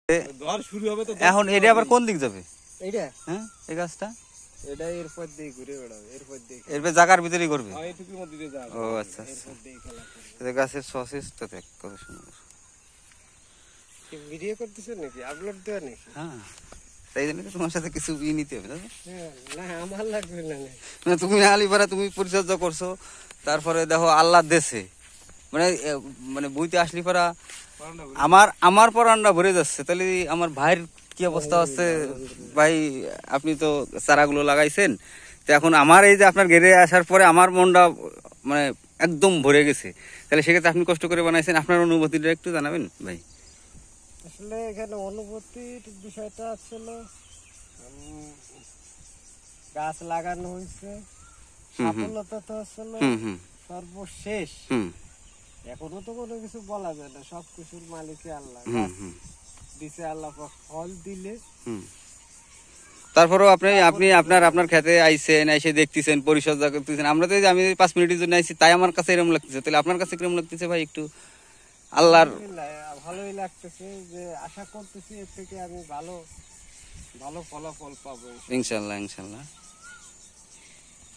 ঝড় শুরু হবে তো এখন এটা আবার কোন দিক যাবে? এইটা হ্যাঁ এই গাছটা এটা এরপর দিয়ে ঘুরে বেড়াবে, এরপর দিয়ে এরপর জায়গার ভিতরেই করবে। এইটুকুর মধ্যে দিয়ে যাবে। ও আচ্ছা আচ্ছা, এরপর দিয়ে খেলা করবে। এটা গাছের সসেসটা দেখ কত সুন্দর। কি ভিডিও করতেছো নাকি, আপলোড দেওয়া নাকি? হ্যাঁ তাই জন্য তো তোমার সাথে কিছু নিতে হবে দাদা। হ্যাঁ, না আমার লাগবে না। না তুমি আলিপাড়া তুমি পরিচর্যা করছো, তারপরে দেখো আল্লাহ দেশে মানে মানে বইতে আসলি পারা আমার পরান্ডা ভরে যাচ্ছে। তাহলে আমার ভাইয়ের কি অবস্থা হচ্ছে? ভাই আপনি তো চারাগুলো লাগাইছেন, তো এখন আমার এই যে আপনার ঘেরে আসার পরে আমার মনটা মানে একদম ভরে গেছে। তাহলে সেক্ষেত্রে আপনি কষ্ট করে বানাইছেন, আপনার অনুভূতিটা একটু জানাবেন ভাই। আসলে এখানে অনুভূতির বিষয়টা আসলে গাছ লাগানো হয়েছে, সফলতা তো আসলে সর্বশেষ। এখনো তো কোনো কিছু বলা যায় না, সবকিছুর মালিকই আল্লাহ। দিছে আল্লাহ, ফল দিলে। তারপরেও আপনি আপনার খেতে আইছেন, এসে দেখতেছেন, পরিচর্যা করতেছেন। আমরা তো আমি 5 মিনিটের জন্য আইছি, তাই আমার কাছে এরকম লাগতেছে। তাহলে আপনার কাছে কিরকম লাগতেছে ভাই একটু? আল্লাহর ভালোই লাগতেছে, যে আশা করতেছি এর থেকে আমি ভালো ভালো ফলাফল পাবো ইনশাল্লাহ ইনশাল্লাহ।